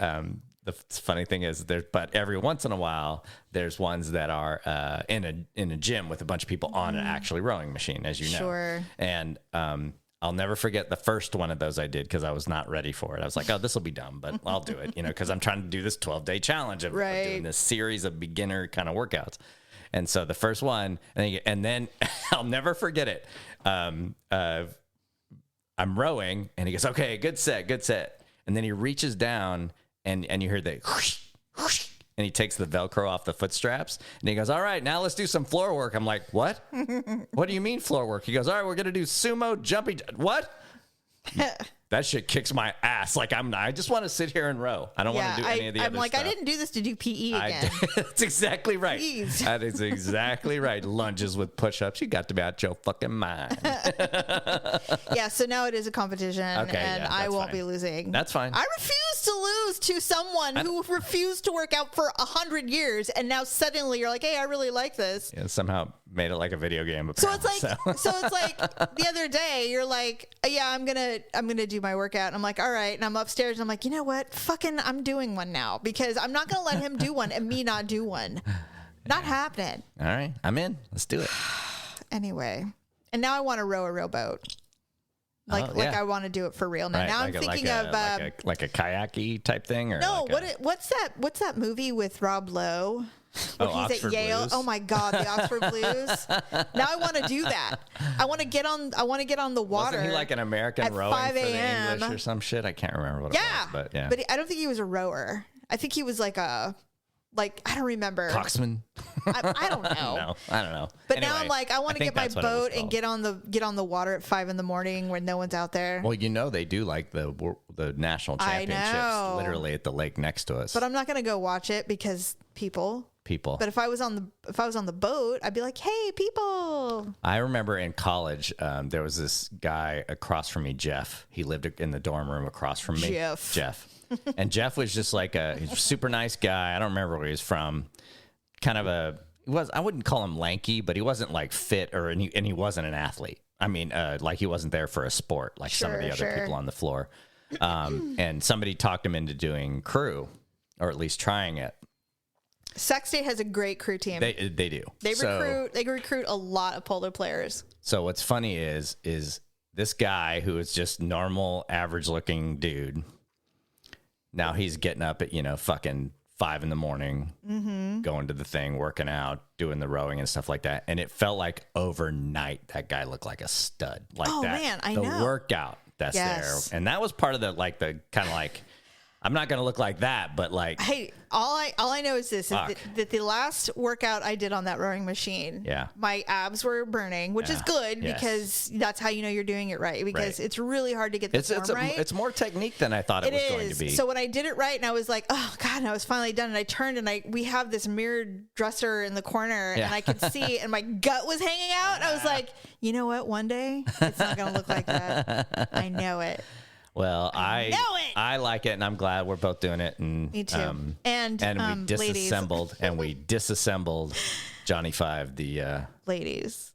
the funny thing is but every once in a while, there's ones that are in a gym with a bunch of people on an actually rowing machine, as you know. Sure. And I'll never forget the first one of those I did because I was not ready for it. I was like, oh, this will be dumb, but I'll do it, because I'm trying to do this 12-day challenge of doing this series of beginner kind of workouts. And so the first one, and then I'll never forget it. I'm rowing, and he goes, okay, good set. And then he reaches down, and you hear the whoosh, whoosh, and he takes the Velcro off the foot straps, and he goes, all right, now let's do some floor work. I'm like, what? What do you mean floor work? He goes, all right, we're going to do sumo jumping. What? That shit kicks my ass. Like I just want to sit here and row. I don't want to do any of the other stuff. I'm like, I didn't do this to do PE again. That's exactly right. Please. That is exactly right. Lunges with push-ups. You got to be out your fucking mind. Yeah, so now it is a competition, and I won't be losing. That's fine. I refuse to lose to someone who refused to work out for 100 years, and now suddenly you're like, hey, I really like this. Yeah, somehow made it like a video game. Apparently. So it's like the other day you're like, yeah, I'm gonna do my workout. And I'm like, all right. And I'm upstairs and I'm like, you know what? Fucking, I'm doing one now because I'm not gonna let him do one and me not do one. Not happening. All right, I'm in. Let's do it. Anyway, and now I want to row a real boat. Like I want to do it for real now. Right, now I'm thinking of like a kayak-y type thing, or no? What's that movie with Rob Lowe? He's Oxford at Yale. Blues. Oh my God, the Oxford Blues. Now I want to do that. I want to get on the water. Wasn't he like an American rowing 5 for the English or some shit? I can't remember what it was. But I don't think he was a rower. I think he was like a Like, I don't remember. Coxman? I don't know. No, I don't know. But anyway, now I'm like, I want to get my boat and get on the water at 5 a.m. when no one's out there. Well, they do like the national championships literally at the lake next to us. But I'm not going to go watch it because people. But if I was on the boat, I'd be like, hey, people. I remember in college, there was this guy across from me, Jeff. He lived in the dorm room across from me. Jeff. And Jeff was just like a super nice guy. I don't remember where he was from. Kind of I wouldn't call him lanky, but he wasn't like fit and he wasn't an athlete. I mean, like he wasn't there for a sport like some of the other people on the floor. And somebody talked him into doing crew, or at least trying it. Sac State has a great crew team. They do. They recruit a lot of polo players. So what's funny is this guy who is just normal, average looking dude. Now he's getting up at, fucking 5 a.m, going to the thing, working out, doing the rowing and stuff like that. And it felt like overnight that guy looked like a stud. Like man, I know. The workout that's there. And that was part of the kind of like, I'm not going to look like that, but like, hey, all I know is this, that the last workout I did on that rowing machine, my abs were burning, which is good because that's how you know you're doing it right, because it's really hard to get the form right. It's more technique than I thought it was going to be. So when I did it right and I was like, oh God, and I was finally done and I turned and we have this mirrored dresser in the corner and I could see and my gut was hanging out. I was like, you know what? One day it's not going to look like that. I know it. Well, I like it, and I'm glad we're both doing it. And me too. And we disassembled Johnny Five, the ladies,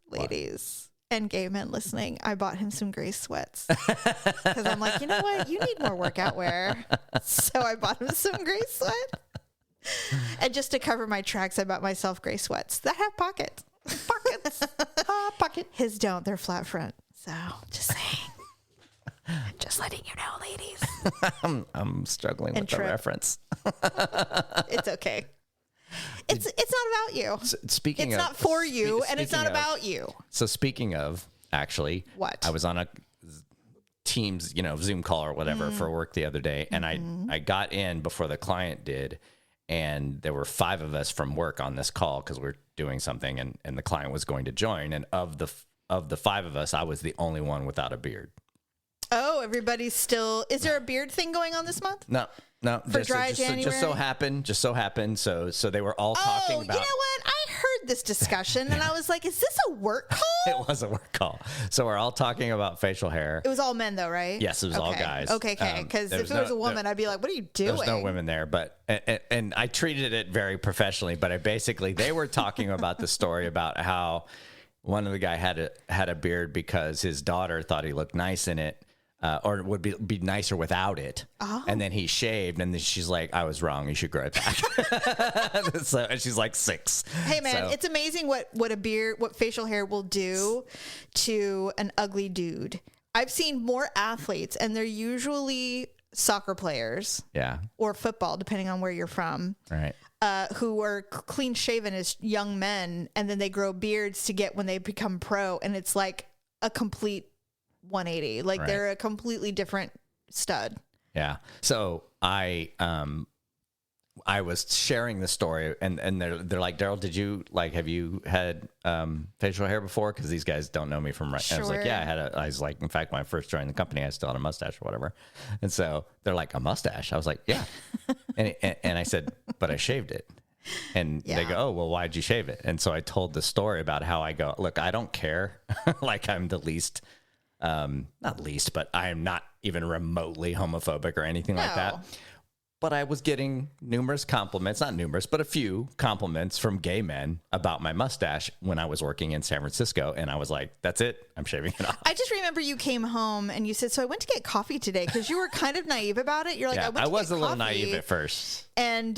and gay men listening. I bought him some gray sweats because I'm like, you know what, you need more workout wear. So I bought him some gray sweat, and just to cover my tracks, I bought myself gray sweats that have pockets. Pocket. His don't. They're flat front. So just saying. Just letting you know, ladies. I'm struggling with the reference. It's okay. It's not about you. It's not for you, and it's not about you. So speaking of, actually, what? I was on a Teams, Zoom call or whatever for work the other day, and I got in before the client did, and there were 5 of us from work on this call because we're doing something, and the client was going to join, and of the 5 of us, I was the only one without a beard. Oh, everybody's still. Is there a beard thing going on this month? No. For dry January? Just so happened. So they were all talking about. You know what? I heard this discussion and I was like, is this a work call? It was a work call. So we're all talking about facial hair. It was all men though, right? Yes, it was all guys. Okay. Because if it was a woman, I'd be like, what are you doing? There's no women there, but and I treated it very professionally. But they were talking about the story about how one of the guy had a beard because his daughter thought he looked nice in it. Or would be nicer without it. Oh. And then he shaved, and then she's like, I was wrong. You should grow it back. And she's like 6. Hey, man, it's amazing what facial hair will do to an ugly dude. I've seen more athletes, and they're usually soccer players. Yeah. Or football, depending on where you're from. Right. Who are clean shaven as young men, and then they grow beards to get when they become pro, and it's like a complete 180. Like they're a completely different stud. Yeah. So I was sharing the story and they're like, Daryl, have you had facial hair before? Because these guys don't know me from right. Sure. And I was like, yeah, I was like, in fact, when I first joined the company, I still had a mustache or whatever. And so they're like, a mustache? I was like, yeah. and I said, but I shaved it. And they go, oh, well, why'd you shave it? And so I told the story about how I go, look, I don't care. Like I'm the least. Not least, but I am not even remotely homophobic or anything like that. But I was getting numerous compliments, not numerous, but a few compliments from gay men about my mustache when I was working in San Francisco. And I was like, that's it. I'm shaving it off. I just remember you came home and you said, so I went to get coffee today, because you were kind of naive about it. You're like, I was a little naive at first. And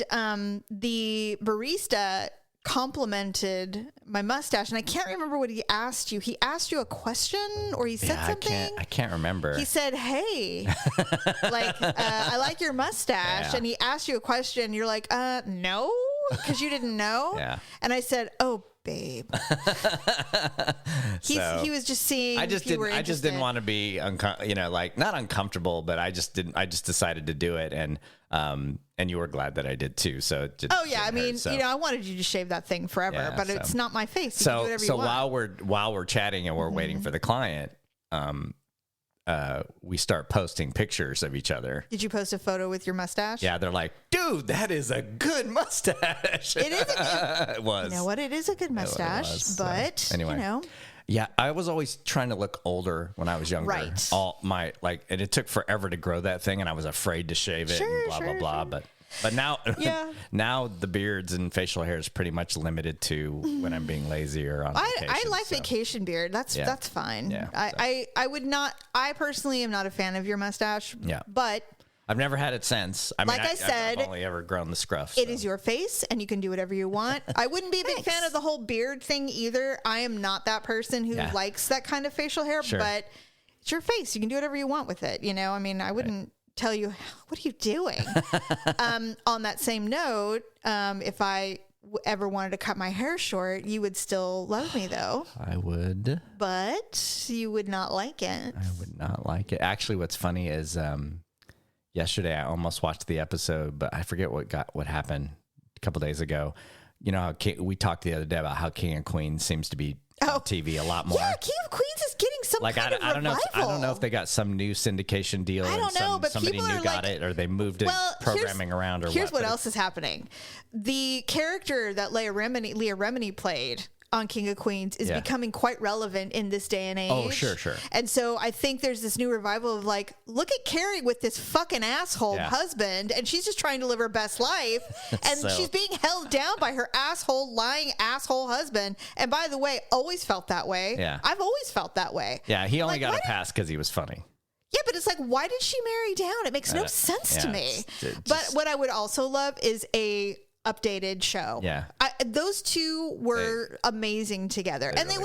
the barista complimented my mustache, and I can't remember what he asked you. He asked you a question, or he said something. I can't remember. He said, hey, I like your mustache. And he asked you a question. You're like, no, because you didn't know. Yeah. And I said, oh, babe. He was just seeing. I just didn't want to be, not uncomfortable, but I just decided to do it, and you were glad that I did too. So I mean, I wanted you to shave that thing forever, but it's not my face. You can do whatever you want. while we're chatting and we're waiting for the client, we start posting pictures of each other. Did you post a photo with your mustache? Yeah, they're like, dude, that is a good mustache. It is. It was. You know what? It is a good mustache, but anyway. Yeah, I was always trying to look older when I was younger. Right. And it took forever to grow that thing, and I was afraid to shave it and blah, blah, blah. But now, now the beards and facial hair is pretty much limited to when I'm being lazy or on vacation. I like vacation beard. That's fine. Yeah, I would not. I personally am not a fan of your mustache. Yeah, but I've never had it since. I said, I've only ever grown the scruff. It is your face, and you can do whatever you want. I wouldn't be a big fan of the whole beard thing either. I am not that person who likes that kind of facial hair. Sure. But it's your face. You can do whatever you want with it. I mean, I wouldn't. Tell you, what are you doing? On that same note, if I ever wanted to cut my hair short, you would still love me, though. I would. But you would not like it. I would not like it. Actually, what's funny is yesterday I almost watched the episode, but I forget what happened a couple days ago. You know, we talked the other day about how King of Queens seems to be on TV a lot more. Yeah, King of Queens is getting some kind of revival. I don't know if they got some new syndication deal. I don't know, but somebody new got it, or they moved programming around, or here's what else is happening. The character that Leah Remini played on King of Queens is becoming quite relevant in this day and age. Oh, sure. And so I think there's this new revival of like, look at Carrie with this fucking asshole husband, and she's just trying to live her best life, and she's being held down by her lying asshole husband. And by the way, always felt that way. Yeah. I've always felt that way. Yeah, he only got a pass because he was funny. Yeah, but it's like, why did she marry down? It makes no sense to me. But what I would also love is a updated show. Yeah. Those two were amazing together. And it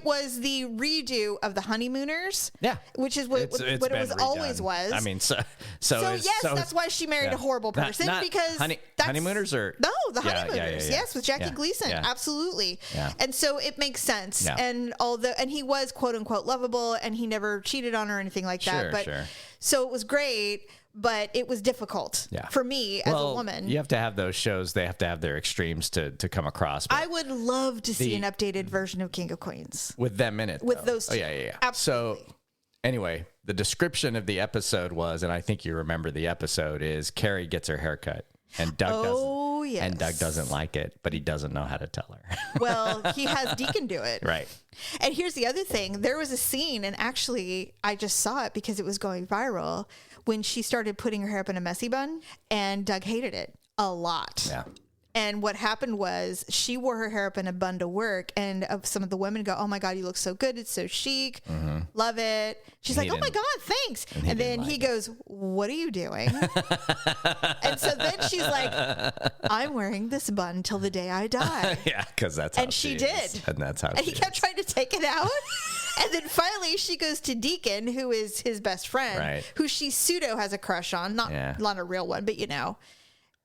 was the redo of the Honeymooners. Yeah. Which is what it always was. I mean, that's why she married a horrible person. Because Honeymooners or the Honeymooners. Yes, with Jackie Gleason. Yeah. Absolutely. Yeah. And so it makes sense. Yeah. And he was quote unquote lovable, and he never cheated on her or anything like that. Sure. So it was great. But it was difficult for me as a woman. You have to have those shows. They have to have their extremes to come across. I would love to see an updated version of King of Queens. With them in it. With those two. Oh, yeah. Absolutely. So anyway, the description of the episode was, and I think you remember the episode, is Carrie gets her haircut. And Doug doesn't. Yes. And Doug doesn't like it, but he doesn't know how to tell her. Well, he has Deacon do it. Right. And here's the other thing. There was a scene, and actually I just saw it because it was going viral, when she started putting her hair up in a messy bun, and Doug hated it a lot. Yeah. And what happened was she wore her hair up in a bun to work, and some of the women go, "Oh my God, you look so good. It's so chic. Mm-hmm. Love it." She's like, "Oh my God, thanks." And then he goes, "What are you doing?" And so then she's like, "I'm wearing this bun till the day I die." Yeah, because that's how and she did. And that's how. And he kept trying to take it out. And then finally she goes to Deacon, who is his best friend, who she pseudo has a crush on, not a real one, but you know.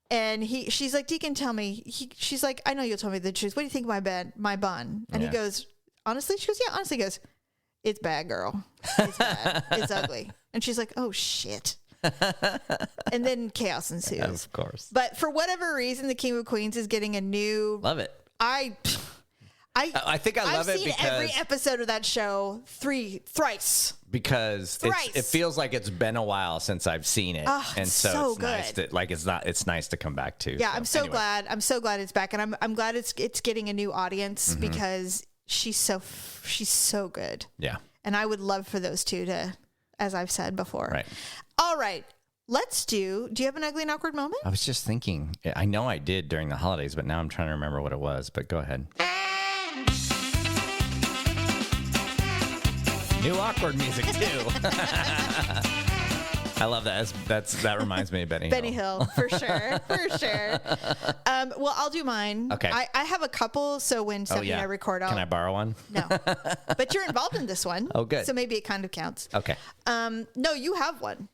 And she's like, "Deacon, tell me." She's like, "I know you'll tell me the truth. What do you think of my bun?" And he goes, "Honestly?" She goes, "Yeah, honestly." He goes, "It's bad, girl. It's bad. It's ugly." And she's like, "Oh shit." And then chaos ensues. Of course. But for whatever reason, the King of Queens is getting a new. Love it. I think I love it because I've seen every episode of that show thrice. Because it feels like it's been a while since I've seen it, and so it's good. Nice it's nice to come back to. Yeah, so anyway. I'm so glad it's back, and I'm glad it's getting a new audience because she's so good. Yeah, and I would love for those two to, as I've said before. Right. All right. Do you have an ugly and awkward moment? I was just thinking. I know I did during the holidays, but now I'm trying to remember what it was. But go ahead. New awkward music too. I love that. That reminds me of Benny Hill. Benny Hill, for sure. Well, I'll do mine. Okay. I have a couple, so when Stephanie and I record, Can I borrow one? No. But you're involved in this one. Oh, good. So maybe it kind of counts. Okay. No, you have one.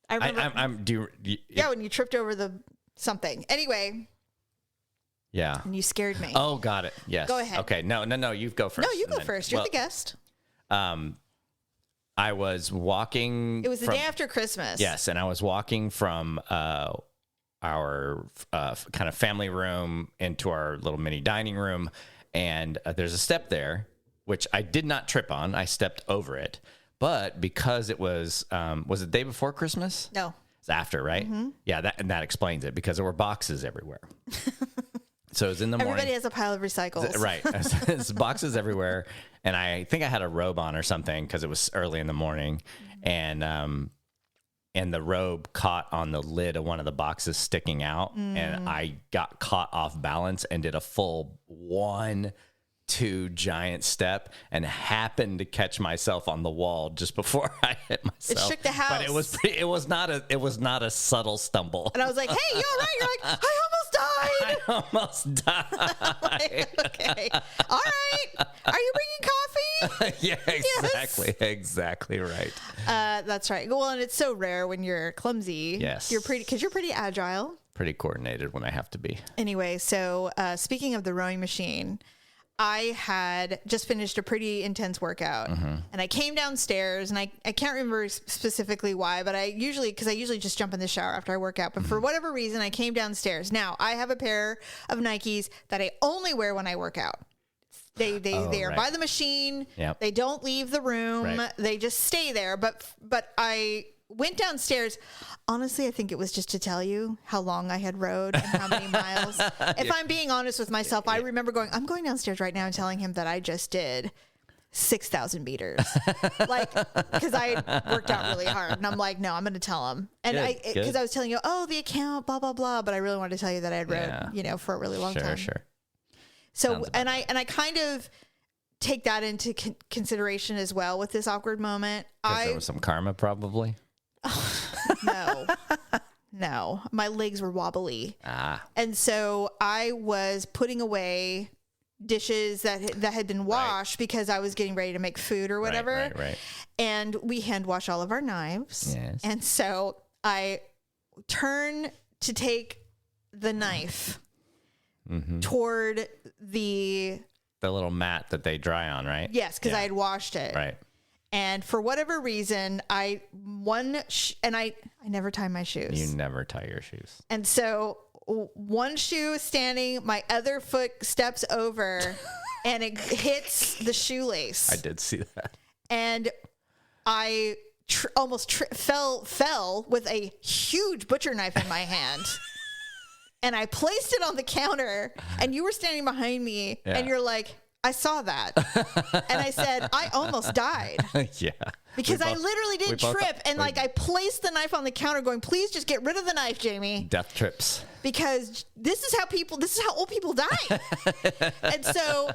I remember. I'm. When you tripped over the something. Anyway. Yeah. And you scared me. Oh, got it. Yes. Go ahead. Okay. No, you go first. No, you go first. You're the guest. I was walking. It was the day after Christmas. Yes, and I was walking from our kind of family room into our little mini dining room, and there's a step there, which I did not trip on. I stepped over it, but because it was it the day before Christmas? No. It's after, right? Mm-hmm. Yeah, that explains it, because there were boxes everywhere. So it was in the morning. Everybody has a pile of recycles. Right. There's boxes everywhere. And I think I had a robe on or something, because it was early in the morning. And the robe caught on the lid of one of the boxes sticking out. And I got caught off balance and did a full 1-2 giant step and happened to catch myself on the wall just before I hit myself. It shook the house. But it was not a subtle stumble. And I was like, hey, you all right? You're like, I almost died. Like, okay. All right. Are you bringing coffee? Yeah, exactly. Yes. Exactly right. That's right. Well, and it's so rare when you're clumsy. Yes. Because you're pretty agile. Pretty coordinated when I have to be. Anyway, so speaking of the rowing machine, I had just finished a pretty intense workout, and I came downstairs, and I can't remember specifically why, but I usually just jump in the shower after I work out, but for whatever reason, I came downstairs. Now, I have a pair of Nikes that I only wear when I work out. They are by the machine. Yep. They don't leave the room. Right. They just stay there. But I went downstairs. Honestly, I think it was just to tell you how long I had rode and how many miles. If I'm being honest with myself, I remember I'm going downstairs right now and telling him that I just did 6,000 meters. Like, because I worked out really hard. And I'm like, no, I'm going to tell him. And because I was telling you, the account, blah, blah, blah. But I really wanted to tell you that I had rode, for a really long time. Sure. So, and I kind of take that into consideration as well with this awkward moment. There was some karma, probably. No, my legs were wobbly. And so I was putting away dishes that had been washed because I was getting ready to make food or whatever. Right. And we hand wash all of our knives. Yes. And so I turn to take the knife toward the little mat that they dry on, right? Yes, because I had washed it. Right. And for whatever reason, I never tie my shoes. You never tie your shoes. And so one shoe is standing, my other foot steps over, and it hits the shoelace. I did see that. And I almost fell with a huge butcher knife in my hand. And I placed it on the counter, and you were standing behind me, and you're like, I saw that. And I said, I almost died. Yeah. Because I literally did trip, and I placed the knife on the counter going, please just get rid of the knife, Jamie. Death trips. Because this is how old people die. And so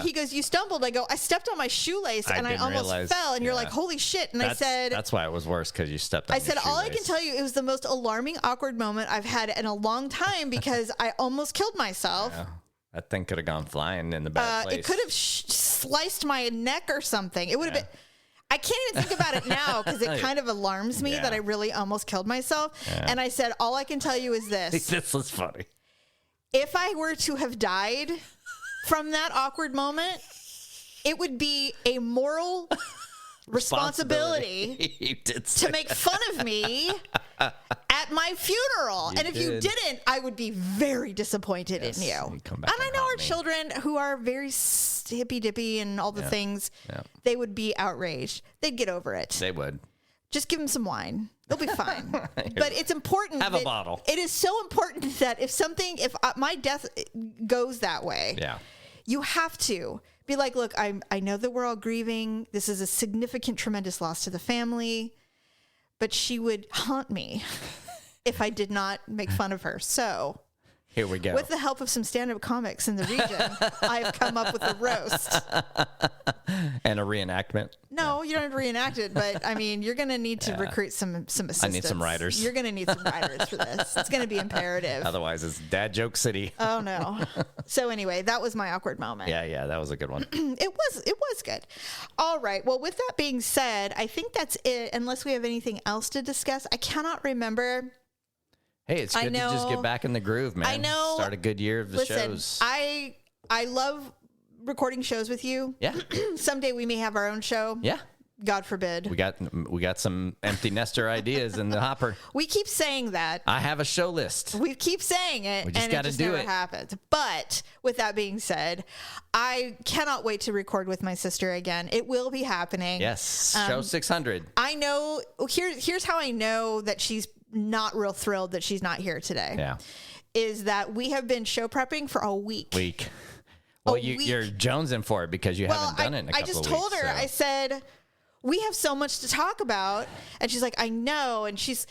he goes, you stumbled. I go, I stepped on my shoelace and I almost fell. And you're like, holy shit. And I said, that's why it was worse, because you stepped on your shoelace. All I can tell you, it was the most alarming, awkward moment I've had in a long time, because I almost killed myself. Yeah. That thing could have gone flying in the bad place. It could have sliced my neck or something. It would have been. I can't even think about it now, because it kind of alarms me that I really almost killed myself. Yeah. And I said, all I can tell you is this. This is funny. If I were to have died from that awkward moment, it would be a moral responsibility to make fun of me at my funeral. And if you didn't, I would be very disappointed in you. And I know our children, who are very hippy dippy and all the things, they would be outraged. They'd get over it. They would. Just give them some wine. They'll be fine. But it's important. Have a bottle. It is so important that if my death goes that way, you have to be like, look, I know that we're all grieving. This is a significant, tremendous loss to the family, but she would haunt me if I did not make fun of her. So here we go. With the help of some stand-up comics in the region, I've come up with a roast. And a reenactment? No, you don't have to reenact it, but I mean, you're going to need to recruit some assistants. I need some writers. You're going to need some writers for this. It's going to be imperative. Otherwise, it's dad joke city. Oh, no. So anyway, that was my awkward moment. Yeah, that was a good one. It was good. All right. Well, with that being said, I think that's it, unless we have anything else to discuss. I cannot remember Hey, it's good to just get back in the groove, man. I know. Start a good year of the shows. I love recording shows with you. Yeah. Someday we may have our own show. Yeah. God forbid. We got some empty nester ideas in the hopper. We keep saying that. I have a show list. We keep saying it, we just and it just never happens. But with that being said, I cannot wait to record with my sister again. It will be happening. Yes, show 600. I know. Here's how I know that she's not real thrilled that she's not here today. Yeah, is that we have been show prepping for a week. Well, you're jonesing for it because you haven't done it in a couple of weeks. I just told her. I said, we have so much to talk about. And she's like, I know. And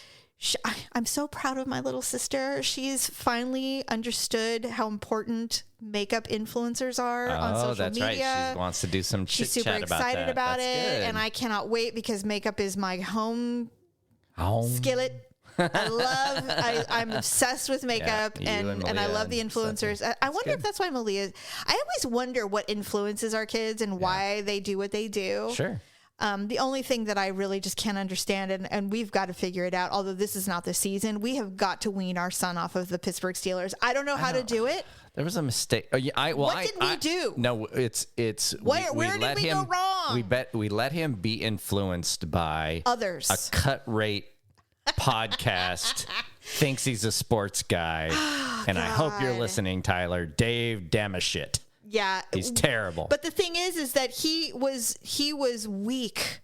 I'm so proud of my little sister. She's finally understood how important makeup influencers are on social media. Right. She wants to do some chit chat about that. She's super excited about it. Good. And I cannot wait because makeup is my home skillet. I'm obsessed with makeup and I love the influencers. I wonder if that's why Malia, I always wonder what influences our kids and why they do what they do. Sure. The only thing that I really just can't understand, and we've got to figure it out, although this is not the season, we have got to wean our son off of the Pittsburgh Steelers. I don't know how to do it. There was a mistake. What did we do? No, it's where did we go wrong? We let him be influenced by others. A cut rate podcast. Thinks he's a sports guy. And God. I hope you're listening, Tyler. Dave Damashit. Yeah. He's terrible. But the thing is that he was weak.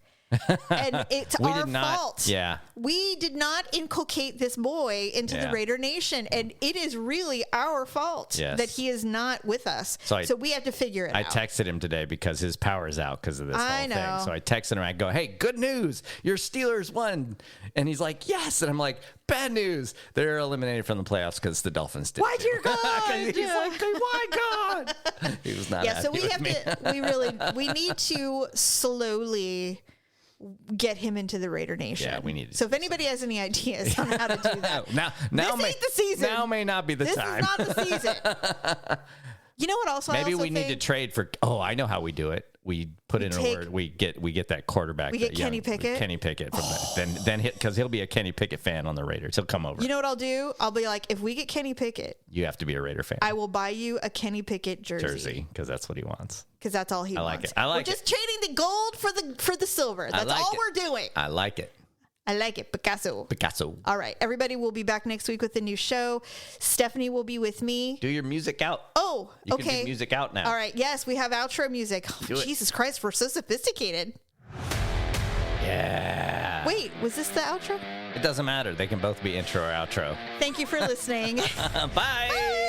And it's our fault. Yeah. We did not inculcate this boy into the Raider Nation, and it is really our fault that he is not with us. So we have to figure it out. I texted him today because his power's out because of this whole thing. So I texted him. I go, "Hey, good news! Your Steelers won." And he's like, "Yes." And I'm like, "Bad news! They're eliminated from the playoffs because the Dolphins did." Why, dear God? He's like, "Why, God?" He was not. Yeah. So we have to. We need to slowly get him into the Raider Nation. Yeah, we need to. So if anybody has any ideas on how to do that, now this ain't the season. Now may not be the time. This is not the season. You know what? Also, maybe we need to trade for. Oh, I know how we do it. We put in a word. We get that quarterback. We get Kenny Pickett. Kenny Pickett from then because he'll be a Kenny Pickett fan on the Raiders. He'll come over. You know what I'll do? I'll be like, if we get Kenny Pickett, you have to be a Raider fan. I will buy you a Kenny Pickett jersey because that's what he wants. Because that's all he wants. Like it. I like it. We're just trading the gold for the silver. That's all we're doing. I like it. I like it. Picasso. All right. Everybody will be back next week with a new show. Stephanie will be with me. Do your music out. Oh, you okay. You can do music out now. All right. Yes, we have outro music. Oh, Jesus Christ, we're so sophisticated. Yeah. Wait, was this the outro? It doesn't matter. They can both be intro or outro. Thank you for listening. Bye.